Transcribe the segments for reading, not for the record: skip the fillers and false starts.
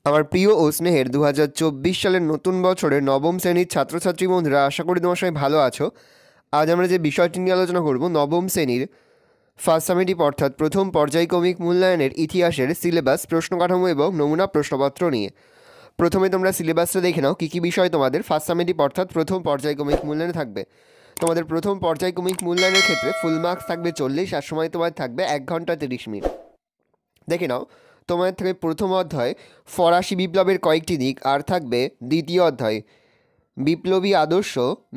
আমার প্রিয় ও স্নেহের 2024 সালের নতুন বছরের নবম শ্রেণীর ছাত্রছাত্রী বন্ধুরা, আশা করি তোমার সবাই ভালো আছো। আজ আমরা যে বিষয়টি নিয়ে আলোচনা করব, নবম শ্রেণীর ফার্স্ট সামেটিভ অর্থাৎ প্রথম পর্যায়ক্রমিক মূল্যায়নের ইতিহাসের সিলেবাস, প্রশ্ন কাঠামো এবং নমুনা প্রশ্নপত্র নিয়ে। প্রথমে তোমরা সিলেবাসটা দেখে নাও, কী কী বিষয় তোমাদের ফার্স্ট সামেটিভ অর্থাৎ প্রথম পর্যায়ক্রমিক মূল্যায়নে থাকবে। তোমাদের প্রথম পর্যায়ক্রমিক মূল্যায়নের ক্ষেত্রে ফুল মার্কস থাকবে 40, আর সময় তোমার থাকবে 1 ঘন্টা 30 মিনিট। দেখে নাও, তোমার থেকে প্রথম অধ্যায় ফরাসি বিপ্লবের কয়েকটি দিক, আর থাকবে দ্বিতীয় অধ্যায় বিপ্লবী আদর্শ,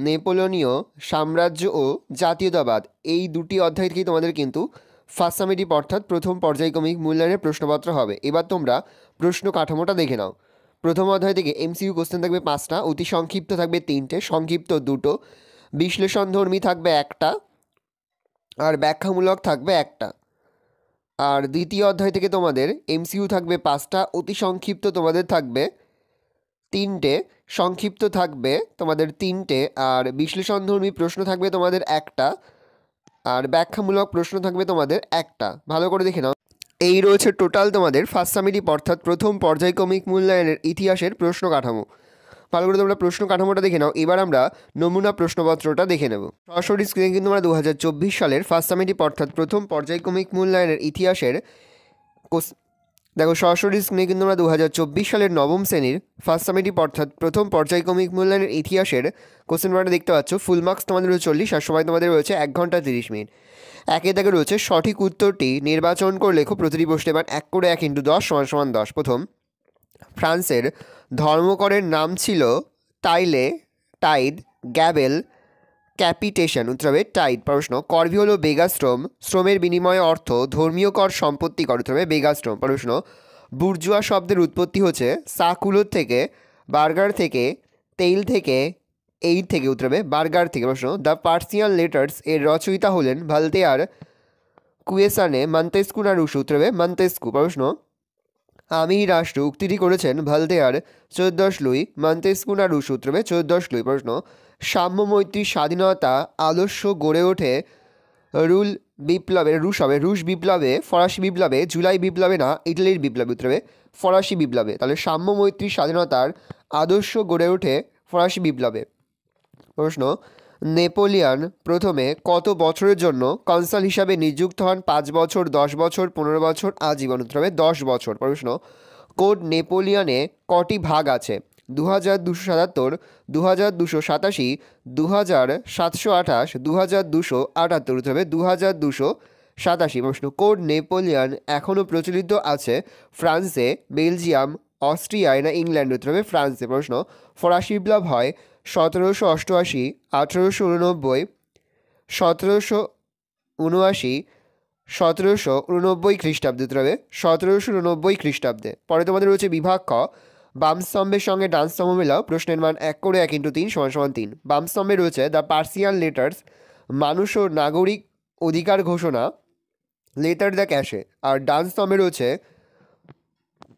নেপোলিয়নীয় সাম্রাজ্য ও জাতীয়তাবাদ। এই দুটি অধ্যায় থেকেই তোমাদের কিন্তু ফার্স্ট সামেটিভ অর্থাৎ প্রথম পর্যায়ক্রমিক মূল্যায়নের প্রশ্নপত্র হবে। এবার তোমরা প্রশ্ন কাঠামোটা দেখে নাও। প্রথম অধ্যায় থেকে এমসিকিউ কোশ্চেন থাকবে 5টা, অতি সংক্ষিপ্ত থাকবে 3টে, সংক্ষিপ্ত 2টো, বিশ্লেষণধর্মী থাকবে 1টা, আর ব্যাখ্যামূলক থাকবে 1টা। আর দ্বিতীয় অধ্যায় থেকে তোমাদের এমসিকিউ থাকবে 5টা, অতি সংক্ষিপ্ত তোমাদের থাকবে 3টে, সংক্ষিপ্ত থাকবে তোমাদের 3টে, আর বিশ্লেষণধর্মী প্রশ্ন থাকবে তোমাদের 1টা, আর ব্যাখ্যামূলক প্রশ্ন থাকবে তোমাদের 1টা। ভালো করে দেখে নাও, এই রয়েছে টোটাল তোমাদের ফার্স্ট সামেটিভ অর্থাৎ প্রথম পর্যায়ক্রমিক মূল্যায়নের ইতিহাসের প্রশ্ন কাঠামো। ভালো করে তোমরা প্রশ্ন কাঠামোটা দেখে নাও। এবার আমরা নমুনা প্রশ্নপত্রটা দেখে নেব। সরাসরি স্ক্রিনে কিন্তু আমরা 2024 সালের ফার্স্ট সামেটিভ অর্থাৎ প্রথম পর্যায়ক্রমিক মূল্যায়নের ইতিহাসের দেখো, সরাসরি স্ক্রিনে কিন্তু আমরা 2024 সালের নবম শ্রেণীর ফার্স্ট সামেটিভ অর্থাৎ প্রথম পর্যায়ক্রমিক মূল্যায়নের ইতিহাসের কোশ্চেন পেপারটা দেখতে পাচ্ছ। ফুল মার্কস তোমাদের রয়েছে 40, আর সময় তোমাদের রয়েছে 1 ঘন্টা 30 মিনিট। একে দাগে রয়েছে সঠিক উত্তরটি নির্বাচন করে লেখো প্রতিটি প্রশ্নে। এবার 1 করে 1 × 10 = 10। প্রথম, ফ্রান্সের ধর্মকরের নাম ছিল টাইলে, টাইড, গ্যাবেল, ক্যাপিটেশন। উত্তর হবে টাইড। প্রশ্ন, করভি হলো বেগাশ্রম, শ্রমের বিনিময়ে অর্থ, ধর্মীয় কর, সম্পত্তি কর। উত্তর হবে বেগাশ্রম। প্রশ্ন, বুর্জুয়া শব্দের উৎপত্তি হচ্ছে সাকুলোর থেকে, বার্গার থেকে, তেইল থেকে, এইড থেকে। উত্তর হবে বার্গার থেকে। প্রশ্ন, দ্য পার্সিয়ান লেটার্স এর রচয়িতা হলেন ভালতেয়ার, কুয়েসানে, মন্তেস্কু না রুশো। উত্তর হবে মন্তেস্কু। প্রশ্ন, আমি রাষ্ট্র উক্তিটি করেছেন ভালতেয়ার, 14 লুই, মন্তেস্কু না রুশো। উত্তর হবে 14 লুই। প্রশ্ন, সাম্য মৈত্রী স্বাধীনতা আদর্শ গড়ে ওঠে রুশ বিপ্লবে, ফরাসি বিপ্লবে, জুলাই বিপ্লবে না ইটালির বিপ্লবে। উত্তর হবে ফরাসি বিপ্লবে। তাহলে সাম্য মৈত্রী স্বাধীনতার আদর্শ গড়ে ওঠে ফরাসি বিপ্লবে। প্রশ্ন, নেপোলিয়ন প্রথমে কত বছরের জন্য কনসাল হিসাবে নিযুক্ত হন? 5 বছর, 10 বছর, 15 বছর, আজীবন। উত্তর হবে 10 বছর। প্রশ্ন, কোড নেপোলিয়নে কটি ভাগ আছে? 2277, 2287, 2728, 2278। উত্তর হবে 2287। প্রশ্ন, কোড নেপোলিয়ন এখনও প্রচলিত আছে ফ্রান্সে, বেলজিয়াম, অস্ট্রিয়ায় না ইংল্যান্ডে? উত্তর হবে ফ্রান্সে। প্রশ্ন, ফরাসি বিপ্লব হয় 1788, 1889, 1779, 1789 খ্রিস্টাব্দে। উত্তর হবে 1789 খ্রিস্টাব্দে। পরে তোমাদের রয়েছে বিভাগ খ, বাম স্তম্ভের সঙ্গে ডান স্তম্ভ মেলাও। প্রশ্নের মান 1 করে 1 × 3 = 3। বাম স্তম্ভে রয়েছে দ্য পার্সিয়ান লেটার্স, মানুষ ও নাগরিক অধিকার ঘোষণা, লেটার দ্য ক্যাশে। আর ডান স্তম্ভে রয়েছে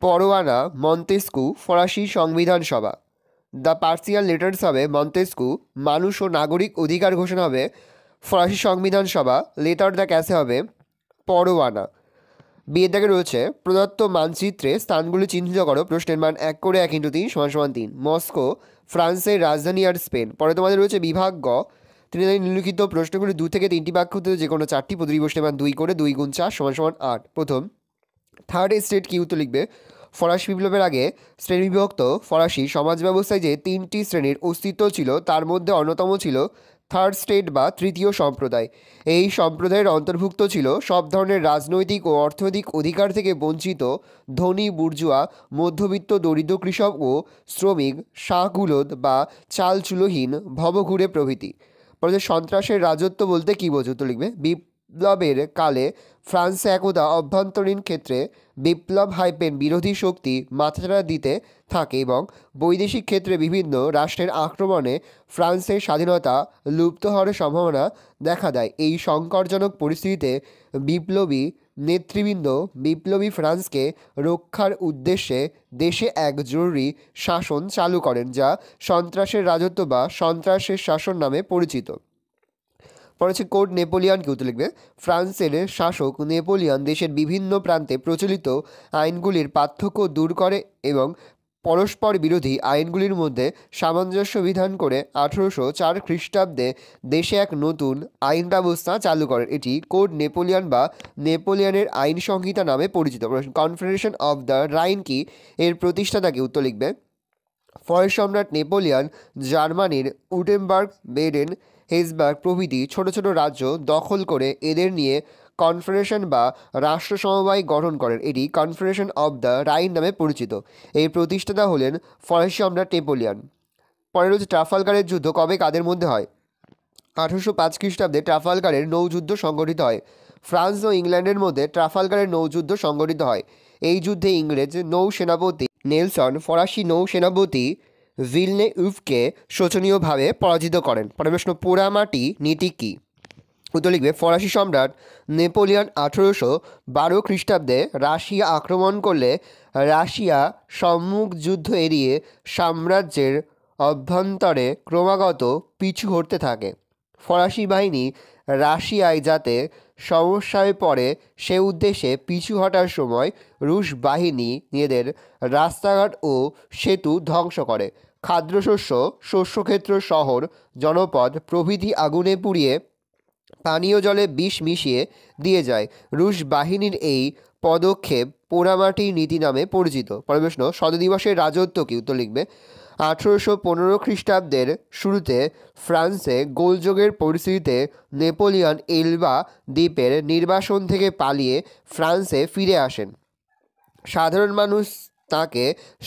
পরোয়ানা, মন্তেস্কু, ফরাসি সংবিধান সভা। দ্য পার্সিয়ান লেটার্স হবে মন্তেস্কু, মানুষ ও নাগরিক অধিকার ঘোষণা হবে ফরাসি সংবিধান সভা, লেটার দ্য ক্যাসে হবে পরোয়ানা। বিয়ের দাগে রয়েছে প্রদত্ত মানচিত্রে স্থানগুলি চিহ্নিত করো। প্রশ্নের মান 1 করে 1 × 3 = 3। মস্কো ফ্রান্সের রাজধানী আর স্পেন। পরে তোমাদের রয়েছে বিভাগ গ, তিনি নিম্নলিখিত প্রশ্নগুলি 2 থেকে 3টি বাক্য হতে যে কোনো 4টি, প্রতিটি প্রশ্নের মান 2 করে 2 × 4 = 8। প্রথম, থার্ড স্টেট কি? উত্তর লিখবে ফরাসি বিপ্লবের আগে শ্রেণীবিভক্ত ফরাসি সমাজ ব্যবস্থায় যে 3টি শ্রেণীর অস্তিত্ব ছিল তার মধ্যে অন্যতম ছিল থার্ড স্টেট বা তৃতীয় সম্প্রদায়। এই সম্প্রদায়ের অন্তর্ভুক্ত ছিল সব ধরনের রাজনৈতিক ও অর্থনৈতিক অধিকার থেকে বঞ্চিত ধনী বুর্জুয়া, মধ্যবিত্ত দরিদ্র কৃষক ও শ্রমিক, শাহগুলোদ বা চালচুলোহীন ভবঘুরে প্রভৃতি। পরে সন্ত্রাসের রাজত্ব বলতে কী বোঝো? উত্তর লিখবে বিপ্লবের কালে ফ্রান্সে একদা অভ্যন্তরীণ ক্ষেত্রে বিপ্লব বিরোধী শক্তি মাথাচাড়া দিতে থাকে এবং বৈদেশিক ক্ষেত্রে বিভিন্ন রাষ্ট্রের আক্রমণে ফ্রান্সের স্বাধীনতা লুপ্ত হওয়ার সম্ভাবনা দেখা দেয়। এই সংকটজনক পরিস্থিতিতে বিপ্লবী নেতৃবৃন্দ বিপ্লবী ফ্রান্সকে রক্ষার উদ্দেশ্যে দেশে এক জরুরি শাসন চালু করেন, যা সন্ত্রাসের রাজত্ব বা সন্ত্রাসের শাসন নামে পরিচিত। পরে হচ্ছে কোড নেপোলিয়ানকে উত্তর লিখবে ফ্রান্সের শাসক নেপোলিয়ান দেশের বিভিন্ন প্রান্তে প্রচলিত আইনগুলির পার্থক্য দূর করে এবং পরস্পর বিরোধী আইনগুলির মধ্যে সামঞ্জস্য বিধান করে 1804 খ্রিস্টাব্দে দেশে এক নতুন আইন ব্যবস্থা চালু করেন। এটি কোড নেপোলিয়ান বা নেপোলিয়ানের আইন সংহিতা নামে পরিচিত। কনফেডারেশন অফ দ্য রাইন কি এর প্রতিষ্ঠাতাকে উত্তর লিখবে ফরাসি সম্রাট নেপোলিয়ান জার্মানির উটেমবার্গ, বেডেন, হেসবার্গ প্রভৃতি ছোট ছোট রাজ্য দখল করে এদের নিয়ে কনফেডারেশন বা রাষ্ট্র সমবায় গঠন করেন। এটি কনফেডারেশন অব দ্য রাইন নামে পরিচিত। এই প্রতিষ্ঠাতা হলেন ফরাসি সম্রাট নেপোলিয়ান। পরে রয়েছে ট্রাফালগারের যুদ্ধ কবে কাদের মধ্যে হয়? 1805 খ্রিস্টাব্দে ট্রাফালগারের নৌযুদ্ধ সংঘটিত হয়। ফ্রান্স ও ইংল্যান্ডের মধ্যে ট্রাফালগারের নৌযুদ্ধ সংঘটিত হয়। এই যুদ্ধে ইংরেজ নৌসেনাপতি নেলসন ফরাসি নৌসেনাপতি ভিলনেউভকে শোচনীয়ভাবে পরাজিত করেন। পরের প্রশ্ন, পোড়ামাটি নীতি কী? উত্তর লিখবে ফরাসি সম্রাট নেপোলিয়ন 1812 খ্রিস্টাব্দে রাশিয়া আক্রমণ করলে রাশিয়া সম্মুখ যুদ্ধ এড়িয়ে সাম্রাজ্যের অভ্যন্তরে ক্রমাগত পিছু হটতে থাকে। ফরাসি বাহিনী রাশিয়ায় যাতে সমস্যায় পড়ে সে উদ্দেশ্যে পিছু হটার সময় রুশ বাহিনী নিজেদের রাস্তাঘাট ও সেতু ধ্বংস করে, খাদ্যশস্য, শস্যক্ষেত্র, শহর, জনপদ প্রভৃতি আগুনে পুড়িয়ে পানীয় জলে বিষ মিশিয়ে দিয়ে যায়। রুশ বাহিনীর এই পদক্ষেপ পোড়ামাটির নীতি নামে পরিচিত। পরের প্রশ্ন, শতদিবসের রাজত্ব কি? উত্তর লিখবে 1815 খ্রিস্টাব্দের শুরুতে ফ্রান্সে গোলযোগের পরিস্থিতিতে নেপোলিয়ন এলবা দ্বীপের নির্বাসন থেকে পালিয়ে ফ্রান্সে ফিরে আসেন। সাধারণ মানুষ তাকে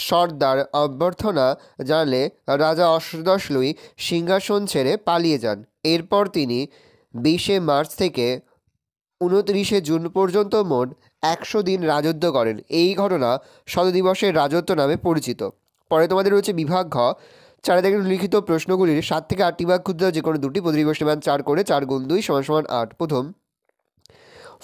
সর্দার অভ্যর্থনা জানালে রাজা অষ্টাদশ লুই সিংহাসন ছেড়ে পালিয়ে যান। এরপর তিনি 20 মার্চ থেকে 29 জুন পর্যন্ত মোট 100 দিন রাজত্ব করেন। এই ঘটনা শতদিবসের রাজত্ব নামে পরিচিত। পরে তোমাদের রয়েছে বিভাগ ঘ। 4 থেকে লিখিত প্রশ্নগুলির 7 থেকে 8টি ভাগ ক্ষুদ্র যে কোনো দুটি, প্রতিটি প্রশ্নের মান 4 করে, 4 গুণ 2 = 8। প্রথম,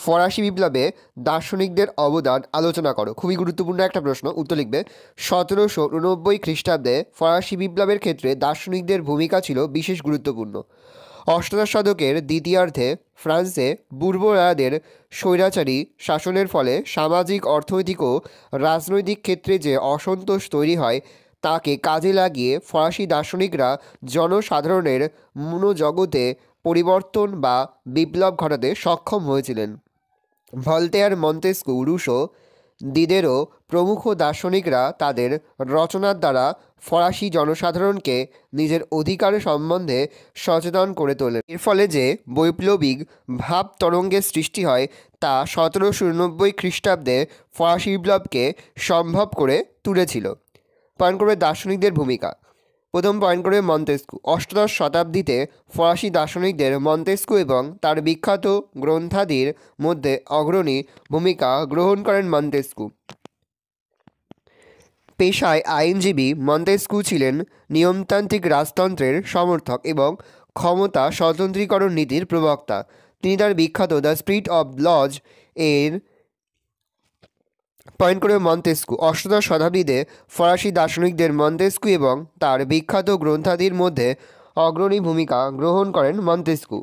ফরাসি বিপ্লবে দার্শনিকদের অবদান আলোচনা করো। খুবই গুরুত্বপূর্ণ একটা প্রশ্ন। উত্তর লিখবে 1789 খ্রিস্টাব্দে ফরাসি বিপ্লবের ক্ষেত্রে দার্শনিকদের ভূমিকা ছিল বিশেষ গুরুত্বপূর্ণ। অষ্টাদশ শতকের দ্বিতীয়ার্ধে ফ্রান্সে বুর্বোরাদের স্বৈরাচারী শাসনের ফলে সামাজিক, অর্থনৈতিক ও রাজনৈতিক ক্ষেত্রে যে অসন্তোষ তৈরি হয় তাকে কাজে লাগিয়ে ফরাসি দার্শনিকরা জনসাধারণের মনোজগতে পরিবর্তন বা বিপ্লব ঘটাতে সক্ষম হয়েছিলেন। ভলতেয়ার, মন্তেস্কু, রুশো, দিদেরো প্রমুখ দার্শনিকরা তাদের রচনার দ্বারা ফরাসি জনসাধারণকে নিজের অধিকার সম্বন্ধে সচেতন করে তোলেন। এর ফলে যে বৈপ্লবিক ভাব তরঙ্গের সৃষ্টি হয় তা 1789 খ্রিস্টাব্দে ফরাসি বিপ্লবকে সম্ভব করে তুলেছিল। পয়েন্ট করবে দার্শনিকদের ভূমিকা। প্রথম পয়েন্ট করবে মন্তেস্কু। অষ্টাদশ শতাব্দীতে ফরাসি দার্শনিকদের মন্তেস্কু এবং তার বিখ্যাত গ্রন্থাদির মধ্যে অগ্রণী ভূমিকা গ্রহণ করেন মন্তেস্কু। পেশায় আইনজীবী, মন্তেস্কু ছিলেন নিয়মতান্ত্রিক রাজতন্ত্রের সমর্থক এবং ক্ষমতা স্বতন্ত্রীকরণ নীতির প্রবক্তা। তিনি তার বিখ্যাত দ্য স্পিরিট অব লজ এর পয়েন্ট করে মন্তেস্কু। অষ্টাদশ শতাব্দীতে ফরাসি দার্শনিকদের মন্তেস্কু এবং তার বিখ্যাত গ্রন্থাদির মধ্যে অগ্রণী ভূমিকা গ্রহণ করেন মন্তেস্কু।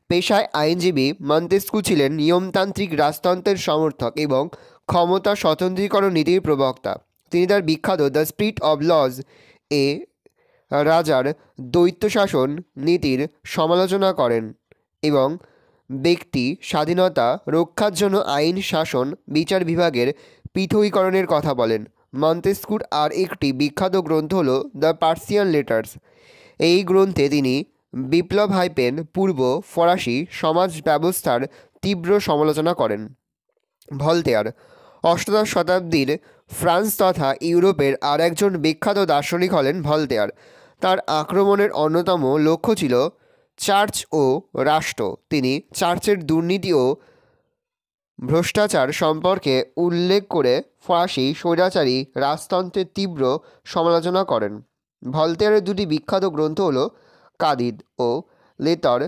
পেশায় আইনজীবী, মন্তেস্কু ছিলেন নিয়মতান্ত্রিক রাজতন্ত্রের সমর্থক এবং ক্ষমতা স্বতন্ত্রীকরণ নীতির প্রবক্তা। তিনি তার বিখ্যাত দ্য স্পিরিট অব লজ এ রাজার দ্বৈতশাসন নীতির সমালোচনা করেন এবং ব্যক্তি স্বাধীনতা রক্ষার জন্য আইন, শাসন, বিচার বিভাগের পৃথকীকরণের কথা বলেন। মন্তেস্কুর আর একটি বিখ্যাত গ্রন্থ হল দ্য পার্সিয়ান লেটার্স। এই গ্রন্থে তিনি বিপ্লব পূর্ব ফরাসি সমাজ ব্যবস্থার তীব্র সমালোচনা করেন। ভলতেয়ার। অষ্টাদশ শতাব্দীর ফ্রান্স তথা ইউরোপের আর একজন বিখ্যাত দার্শনিক হলেন ভলতেয়ার। তার আক্রমণের অন্যতম লক্ষ্য ছিল চার্চ ও রাষ্ট্র। তিনি চার্চের দুর্নীতি ও ভ্রষ্টাচার সম্পর্কে উল্লেখ করে ফরাসি স্বৈরাচারী রাজতন্ত্রের তীব্র সমালোচনা করেন। ভলতেয়ারের দুটি বিখ্যাত গ্রন্থ হল কাদিদ ও লেতর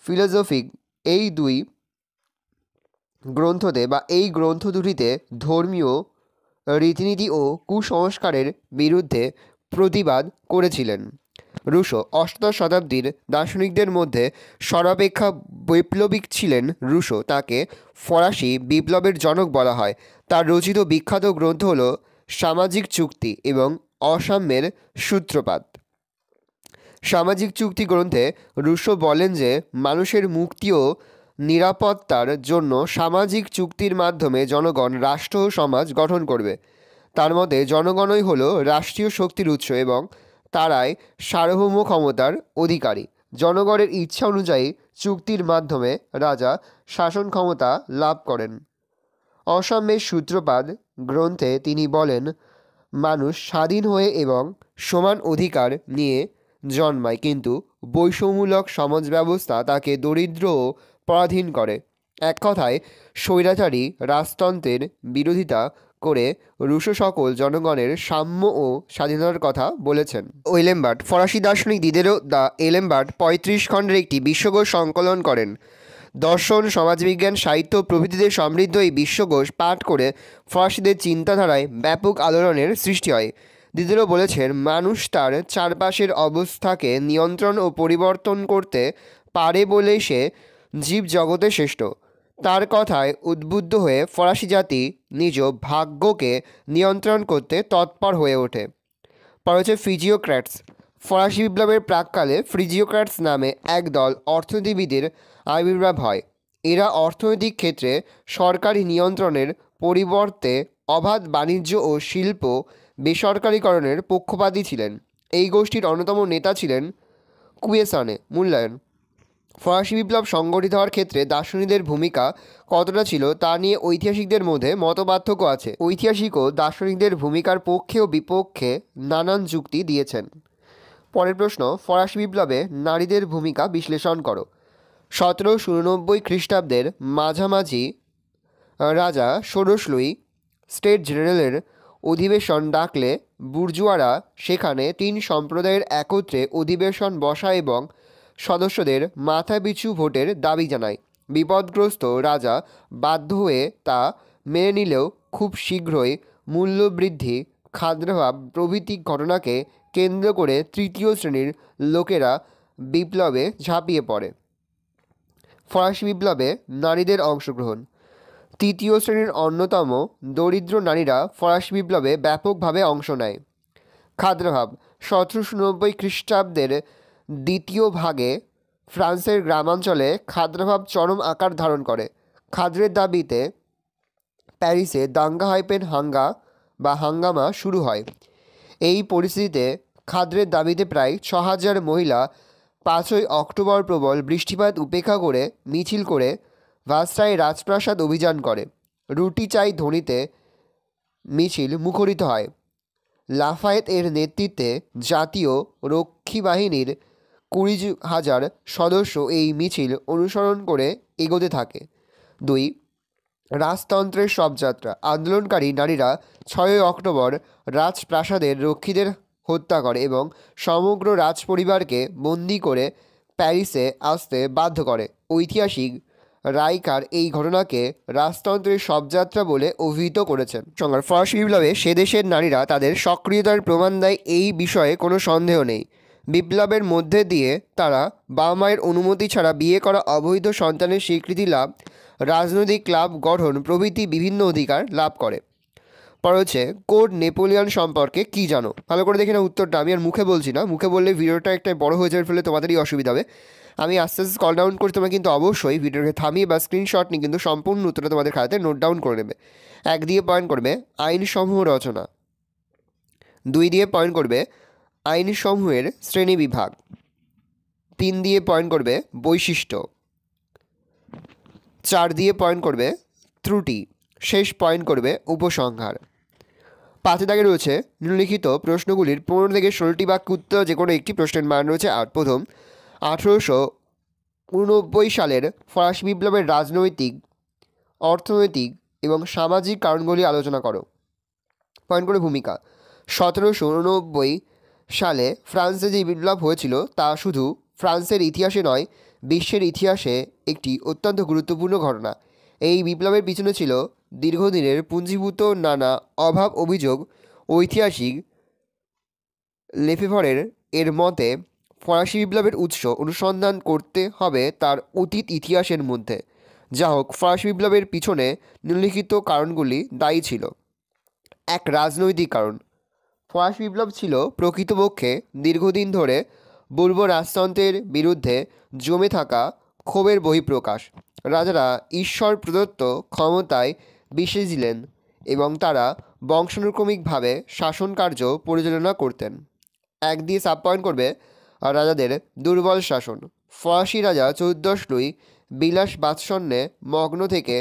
ফিলোজফিক। এই দুই গ্রন্থতে এই গ্রন্থ দুটিতে ধর্মীয় রীতিনীতি ও কুসংস্কারের বিরুদ্ধে প্রতিবাদ করেছিলেন। রুশো অষ্টাদশ শতাব্দীর দার্শনিকদের মধ্যে সর্বাপেক্ষা বৈপ্লবিক ছিলেন রুশো। তাকে ফরাসি বিপ্লবের জনক বলা হয়। তার রচিত বিখ্যাত গ্রন্থ হল সামাজিক চুক্তি এবং অসাম্যের সূত্রপাত। সামাজিক চুক্তি গ্রন্থে রুশো বলেন যে মানুষের মুক্তি ও নিরাপত্তার জন্য সামাজিক চুক্তির মাধ্যমে জনগণ রাষ্ট্র ও সমাজ গঠন করবে। তার মতে জনগণই হলো রাষ্ট্রীয় শক্তির উৎস এবং তারাই সার্বভৌম ক্ষমতার অধিকারী। জনগণের ইচ্ছা অনুযায়ী চুক্তির মাধ্যমে রাজা শাসন ক্ষমতা লাভ করেন। অসাম্যের সূত্রপাত গ্রন্থে তিনি বলেন, মানুষ স্বাধীন হয়ে এবং সমান অধিকার নিয়ে জন্মায়, কিন্তু বৈষম্যমূলক সমাজ ব্যবস্থা তাকে দরিদ্র ও পরাধীন করে। এক কথায় স্বৈরাচারী রাজতন্ত্রের বিরোধিতা করে রুশো সকল জনগণের সাম্য ও স্বাধীনতার কথা বলেছেন। এলেমবার্ট ফরাসি দার্শনিক দিদেরো দ্য এলেমবার্ট 35 খণ্ডের একটি বিশ্বকোষ সংকলন করেন। দর্শন, সমাজবিজ্ঞান, সাহিত্য প্রভৃতিতে সমৃদ্ধ এই বিশ্বকোষ পাঠ করে ফরাসিদের চিন্তাধারায় ব্যাপক আলোড়নের সৃষ্টি হয়। দিদেরো বলেছেন, মানুষ তার চারপাশের অবস্থাকে নিয়ন্ত্রণ ও পরিবর্তন করতে পারে বলেই সে জীবজগতে শ্রেষ্ঠ। তার কথায় উদ্বুদ্ধ হয়ে ফরাসি জাতি নিজ ভাগ্যকে নিয়ন্ত্রণ করতে তৎপর হয়ে ওঠে। পর হচ্ছে ফ্রিজিওক্র্যাটস। ফরাসি বিপ্লবের প্রাককালে ফ্রিজিওক্র্যাটস নামে একদল অর্থনীতিবিদের আবির্ভাব হয়। এরা অর্থনৈতিক ক্ষেত্রে সরকারি নিয়ন্ত্রণের পরিবর্তে অবাধ বাণিজ্য ও শিল্প বেসরকারীকরণের পক্ষপাতী ছিলেন। এই গোষ্ঠীর অন্যতম নেতা ছিলেন কুয়েসানে। মূল্যায়ন। ফরাসি বিপ্লব সংগঠিত হওয়ার ক্ষেত্রে দার্শনিকদের ভূমিকা কতটা ছিল তা নিয়ে ঐতিহাসিকদের মধ্যে মতপার্থক্য আছে। ঐতিহাসিক ও দার্শনিকদের ভূমিকার পক্ষে ও বিপক্ষে নানান যুক্তি দিয়েছেন। পরের প্রশ্ন, ফরাসি বিপ্লবে নারীদের ভূমিকা বিশ্লেষণ করো। 1789 খ্রিস্টাব্দের মাঝামাঝি রাজা ষোড়শ লুই স্টেট জেনারেলের অধিবেশন ডাকলে বুর্জুয়ারা সেখানে 3 সম্প্রদায়ের একত্রে অধিবেশন বসায় এবং সদস্যদের মাথাপিছু ভোটের দাবি জানায়। বিপদগ্রস্ত রাজা বাধ্য হয়ে তা মেনে নিলেও খুব শীঘ্রই মূল্যবৃদ্ধি, খাদ্যাভাব প্রভৃতি ঘটনাকে কেন্দ্র করে তৃতীয় শ্রেণীর লোকেরা বিপ্লবে ঝাঁপিয়ে পড়ে। ফরাসি বিপ্লবে নারীদের অংশগ্রহণ। তৃতীয় শ্রেণীর অন্যতম দরিদ্র নারীরা ফরাসি বিপ্লবে ব্যাপকভাবে অংশ নেয়। খাদ্যাভাব। 1790 খ্রিস্টাব্দের দ্বিতীয় ভাগে ফ্রান্সের গ্রামাঞ্চলে খাদ্যাভাব চরম আকার ধারণ করে। খাদ্যের দাবিতে প্যারিসে দাঙ্গা হাঙ্গামা শুরু হয়। এই পরিস্থিতিতে খাদ্যের দাবিতে প্রায় 6000 মহিলা 5ই অক্টোবর প্রবল বৃষ্টিপাত উপেক্ষা করে মিছিল করে ভার্সাই রাজপ্রাসাদ অভিযান করে। রুটি চাই ধ্বনিতে মিছিল মুখরিত হয়। লাফায়েত এর নেতৃত্বে জাতীয় রক্ষী বাহিনীর 20,000 সদস্য এই মিছিল অনুসরণ করে এগোতে থাকে। 2. রাজতন্ত্রের শবযাত্রা। আন্দোলনকারী নারীরা 6ই অক্টোবর রাজপ্রাসাদের রক্ষীদের হত্যা করে এবং সমগ্র রাজপরিবারকে বন্দি করে প্যারিসে আসতে বাধ্য করে। ঐতিহাসিক রাইকার এই ঘটনাকে রাজতন্ত্রের শবযাত্রা বলে অভিহিত করেছেন। সংজ্ঞা। ফরাসি বিপ্লবে সে দেশের নারীরা তাদের সক্রিয়তার প্রমাণ দেয়, এই বিষয়ে কোনো সন্দেহ নেই। বিপ্লবের মধ্যে দিয়ে তারা বাবা মায়ের অনুমতি ছাড়া বিয়ে করা, অবৈধ সন্তানের স্বীকৃতি লাভ, রাজনৈতিক ক্লাব গঠন প্রভৃতি বিভিন্ন অধিকার লাভ করে। পর হচ্ছে কোড নেপোলিয়ন সম্পর্কে কী জানো। ভালো করে দেখে না উত্তরটা, আমি আর মুখে বলছি না, মুখে বললে ভিডিওটা একটা বড় হয়ে যাওয়ার ফলে তোমাদেরই অসুবিধা হবে। আমি আস্তে আস্তে কল ডাউন করে তোমরা কিন্তু অবশ্যই ভিডিওকে থামিয়ে বা স্ক্রিনশট নিয়ে কিন্তু সম্পূর্ণ উত্তরটা তোমাদের খাতাতে নোট ডাউন করে নেবে। 1 দিয়ে পয়েন্ট করবে আইনসমূহ রচনা। 2 দিয়ে পয়েন্ট করবে আইনসমূহের শ্রেণী বিভাগ। 3 দিয়ে পয়েন্ট করবে বৈশিষ্ট্য। 4 দিয়ে পয়েন্ট করবে ত্রুটি। শেষ পয়েন্ট করবে উপসংহার। 5 দাগে রয়েছে নিম্নলিখিত প্রশ্নগুলির 15 থেকে 16টি বাক্য উত্তর যে কোনো একটি প্রশ্নের মান রয়েছে 8। প্রথম, 1889 সালের ফরাসি বিপ্লবের রাজনৈতিক, অর্থনৈতিক এবং সামাজিক কারণগুলি আলোচনা করো। পয়েন্ট করে ভূমিকা। 1789 সালে ফ্রান্সে যে বিপ্লব হয়েছিল তা শুধু ফ্রান্সের ইতিহাসে নয়, বিশ্বের ইতিহাসে একটি অত্যন্ত গুরুত্বপূর্ণ ঘটনা। এই বিপ্লবের পিছনে ছিল দীর্ঘদিনের পুঞ্জীভূত নানা অভাব অভিযোগ, ঐতিহাসিক লেফেভরের এর মতে ফরাসি বিপ্লবের উৎস অনুসন্ধান করতে হবে তার অতীত ইতিহাসের মধ্যে। যা হোক, ফরাসি বিপ্লবের পিছনে নিম্নলিখিত কারণগুলি দায়ী ছিল। এক, রাজনৈতিক কারণ। ফরাসি বিপ্লব ছিল প্রকৃতপক্ষে দীর্ঘদিন ধরে পূর্ব রাজতন্ত্রের বিরুদ্ধে জমে থাকা ক্ষোভের বহিঃপ্রকাশ। রাজারা ঈশ্বর প্রদত্ত ক্ষমতায় বিশ্বাসী ছিলেন এবং তারা বংশানুক্রমিকভাবে শাসনকার্য পরিচালনা করতেন। এক দিয়ে সাব পয়েন্ট করবে রাজাদের দুর্বল শাসন। ফরাসি রাজা 14 লুই বিলাস বাৎসন্যে মগ্ন থেকে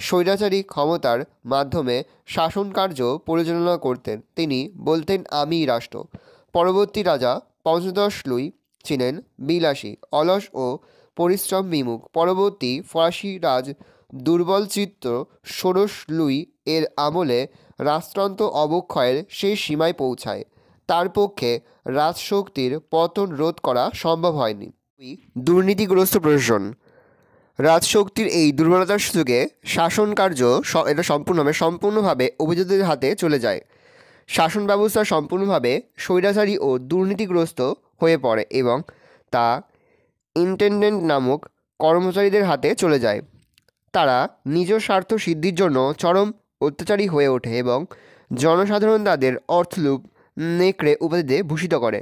স্বৈরাচারী ক্ষমতার মাধ্যমে শাসনকার্য পরিচালনা করতেন। তিনি বলতেন, আমিই রাষ্ট্র। পরবর্তী রাজা 15 লুই ছিলেন বিলাসী, অলস ও পরিশ্রম বিমুখ। পরবর্তী ফরাসি রাজ দুর্বলচিত্ত 16 লুই এর আমলে রাজতন্ত্র অবক্ষয়ের শেষ সীমায় পৌঁছায়। তার পক্ষে রাজশক্তির পতন রোধ করা সম্ভব হয়নি। দুর্নীতিগ্রস্ত প্রশাসন। রাজশক্তির এই দুর্বলতার সুযোগে শাসনকার্য এটা সম্পূর্ণভাবে অভিজাতদের হাতে চলে যায়। শাসন ব্যবস্থা সম্পূর্ণভাবে স্বৈরাচারী ও দুর্নীতিগ্রস্ত হয়ে পড়ে এবং তা ইন্টেন্ডেন্ট নামক কর্মচারীদের হাতে চলে যায়। তারা নিজ স্বার্থ সিদ্ধির জন্য চরম অত্যাচারী হয়ে ওঠে এবং জনসাধারণ তাদের অর্থলুপ নেকড়ে উপাধিতে ভূষিত করে।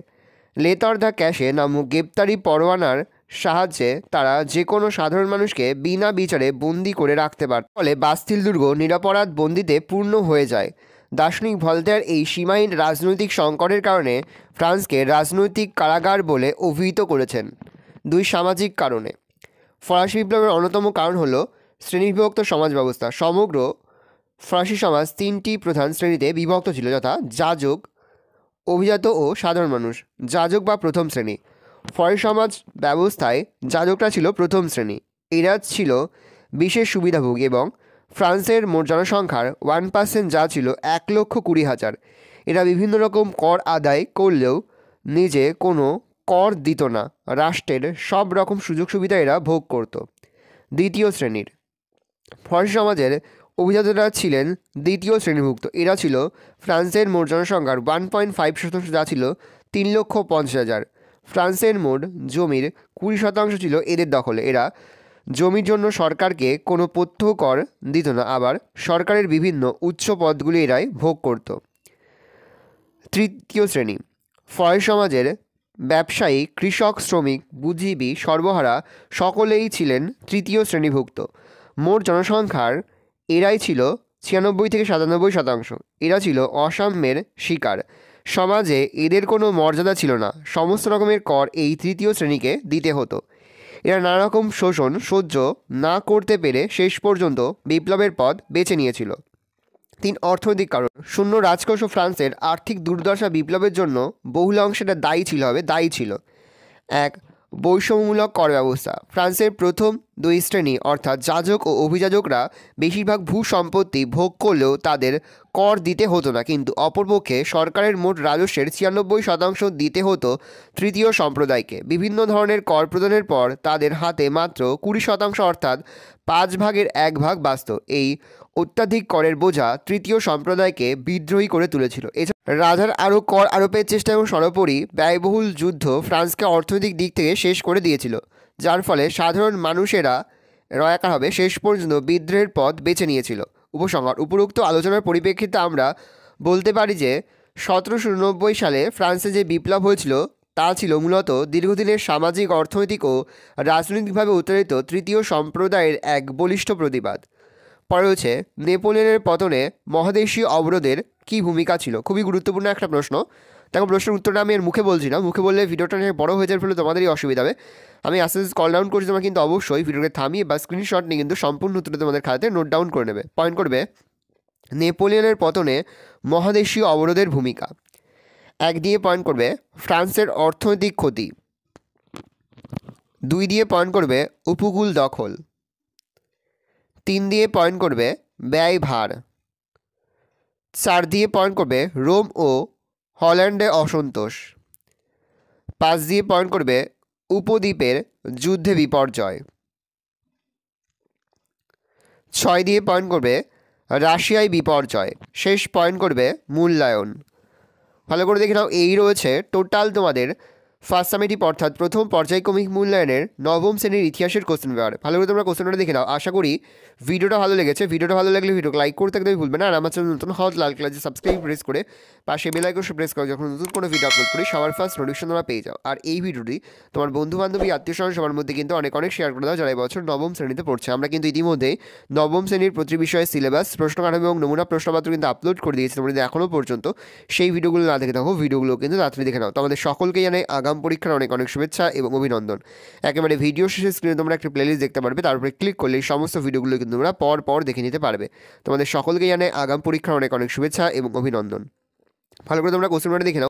লেতার দ্য ক্যাশে নামক গ্রেপ্তারি পরোয়ানার সাহায্যে তারা যে কোনো সাধারণ মানুষকে বিনা বিচারে বন্দি করে রাখতে পারে। ফলে বাস্তিল দুর্গ নিরপরাধ বন্দিতে পূর্ণ হয়ে যায়। দার্শনিক ভলতেয়ার এই সীমাহীন রাজনৈতিক সংকটের কারণে ফ্রান্সকে রাজনৈতিক কারাগার বলে অভিহিত করেছেন। 2, সামাজিক কারণে। ফরাসি বিপ্লবের অন্যতম কারণ হল শ্রেণীবিভক্ত সমাজ ব্যবস্থা। সমগ্র ফরাসি সমাজ 3টি প্রধান শ্রেণীতে বিভক্ত ছিল, যথা যাজক, অভিজাত ও সাধারণ মানুষ। যাজক বা প্রথম শ্রেণী। ফরাসি সমাজ ব্যবস্থায় যাজকরা ছিল প্রথম শ্রেণী। এরা ছিল বিশেষ সুবিধাভোগী এবং ফ্রান্সের মোট জনসংখ্যার 1% যা ছিল 1,20,000। এরা বিভিন্ন রকম কর আদায় করলেও নিজে কোনো কর দিত না। রাষ্ট্রের সব রকম সুযোগ সুবিধা এরা ভোগ করত। দ্বিতীয় শ্রেণীর। ফরাসি সমাজের অভিজাতরা ছিলেন দ্বিতীয় শ্রেণীভুক্ত। এরা ছিল ফ্রান্সের মোট জনসংখ্যার 1.5% যা ছিল 3,50,000। ফ্রান্সের মোট জমির 20% ছিল এদের দখলে। এরা জমির জন্য সরকারকে কোনো প্রত্যক্ষ কর দিত না, আবার সরকারের বিভিন্ন উচ্চ পদগুলি এরাই ভোগ করত। তৃতীয় শ্রেণী। ফরাসি সমাজের ব্যবসায়ী, কৃষক, শ্রমিক, বুদ্ধিজীবী, সর্বহারা সকলেই ছিলেন তৃতীয় শ্রেণীভুক্ত। মোট জনসংখ্যার এরাই ছিল 96 থেকে 97%। এরা ছিল অসাম্যের শিকার। সমাজে এদের কোনো মর্যাদা ছিল না। সমস্ত রকমের কর এই তৃতীয় শ্রেণীকে দিতে হতো। এরা নানা রকম শোষণ সহ্য না করতে পেরে শেষ পর্যন্ত বিপ্লবের পথ বেছে নিয়েছিল। 3, অর্থনৈতিক কারণ। শূন্য রাজকোষ ও ফ্রান্সের আর্থিক দুর্দশা বিপ্লবের জন্য বহুল অংশে এটা দায়ী ছিল। 1, বৈষম্যমূলক কর ব্যবস্থা। ফ্রান্সের প্রথম 2 শ্রেণী অর্থাৎ যাজক ও অভিযাজকরা বেশিরভাগ ভূ সম্পত্তি ভোগ করলেও তাদের কর দিতে হতো না, কিন্তু অপরপক্ষে সরকারের মোট রাজস্বের 96% দিতে হতো তৃতীয় সম্প্রদায়কে। বিভিন্ন ধরনের কর প্রদানের পর তাদের হাতে মাত্র 20% অর্থাৎ 1/5 বাঁচত। এই অত্যাধিক করের বোঝা তৃতীয় সম্প্রদায়কে বিদ্রোহী করে তুলেছিল। এছাড়া রাজার আরও কর আরোপের চেষ্টা এবং সর্বোপরি ব্যয়বহুল যুদ্ধ ফ্রান্সকে অর্থনৈতিক দিক থেকে শেষ করে দিয়েছিল, যার ফলে সাধারণ মানুষেরা রয়াকারভাবে শেষ পর্যন্ত বিদ্রোহের পথ বেছে নিয়েছিল। উপসংহার। উপরোক্ত আলোচনার পরিপ্রেক্ষিতে আমরা বলতে পারি যে 1789 সালে ফ্রান্সে যে বিপ্লব হয়েছিল তা ছিল মূলত দীর্ঘদিনের সামাজিক, অর্থনৈতিক ও রাজনৈতিকভাবে উত্তরিত তৃতীয় সম্প্রদায়ের এক বলিষ্ঠ প্রতিবাদ। পরে হচ্ছে নেপোলিয়নের পতনে মহাদেশীয় অবরোধের কী ভূমিকা ছিল। খুবই গুরুত্বপূর্ণ একটা প্রশ্ন। দেখো, প্রশ্নের উত্তরটা আমি এর মুখে বলছি না, মুখে বললে ভিডিওটা নিয়ে বড়ো হয়ে যাওয়ার ফলে তোমাদেরই অসুবিধা হবে। আমি আস্তে আস্তে কল ডাউন করছি, তোমরা কিন্তু অবশ্যই ভিডিওকে থামিয়ে বা স্ক্রিনশট নিয়ে কিন্তু সম্পূর্ণ উত্তরটা তোমাদের খাতাতে নোট ডাউন করে নেবে। পয়েন্ট করবে নেপোলিয়নের পতনে মহাদেশীয় অবরোধের ভূমিকা। 1 দিয়ে পয়েন্ট করবে ফ্রান্সের অর্থনৈতিক ক্ষতি। 2 দিয়ে পয়েন্ট করবে উপকূল দখল। 3 দিয়ে পয়েন্ট করবে ব্যয় ভার। 4 দিয়ে পয়েন্ট করবে রোম ও হল্যান্ডে অসন্তোষ। 5 দিয়ে পয়েন্ট করবে উপদ্বীপের যুদ্ধে বিপর্যয়। 6 দিয়ে পয়েন্ট করবে রাশিয়ায় বিপর্যয়। শেষ পয়েন্ট করবে মূল্যায়ন। ভালো করে দেখে নাও, এই রয়েছে টোটাল তোমাদের ফার্স্ট সামেটিভ অর্থাৎ প্রথম পর্যায়ক্রমিক মূল্যায়নের নবম শ্রেণীর ইতিহাসের কোশ্চেন পেপার। ভালো করে তোমরা কোশ্চেনটা দেখে নাও। আশা করি ভিডিওটা ভালো লেগেছে। ভিডিওটা ভালো লাগলে ভিডিওকে লাইক করতে একদমই ভুলবে না। আর আমার চ্যানেল নতুন হওয়া লাল কালার যে সাবস্ক্রাইব প্রেস করে পাশে বেল আইকন প্রেস করো, যখন নতুন কোনো ভিডিও আপলোড করি সবার ফার্স্ট নোটিফিকেশন তোমরা পেয়ে যাও। আর এই ভিডিওটি তোমার বন্ধু বান্ধবী আত্মীয় স্বজন সবার মধ্যে কিন্তু অনেক অনেক শেয়ার করে দাও যারা এবছর নবম শ্রেণীতে পড়ছে। আমরা কিন্তু ইতিমধ্যে নবম শ্রেণীর প্রতি বিষয়ে সিলেবাস, প্রশ্ন কাঠামো এবং নমুনা প্রশ্নপত্র কিন্তু আপলোড করে দিয়েছি। তোমরা যদি এখনও পর্যন্ত সেই ভিডিওগুলো না দেখে থাকো, ভিডিওগুলো কিন্তু তাড়াতাড়ি দেখে নাও। তোমাদের সকলকে জানাই আগাম পরীক্ষার অনেক অনেক শুভেচ্ছা এবং অভিনন্দন। একেবারে ভিডিও শেষে স্ক্রিনে তোমরা একটা প্লেলিস্ট দেখতে পারবে, তার উপরে ক্লিক করলে এই সমস্ত ভিডিওগুলো কিন্তু তোমরা পর পর দেখে নিতে পারবে। তোমাদের সকলকে জানাই আগাম পরীক্ষার অনেক অনেক শুভেচ্ছা এবং অভিনন্দন। ভালো করে তোমরা কোশ্চেনটা দেখে নাও।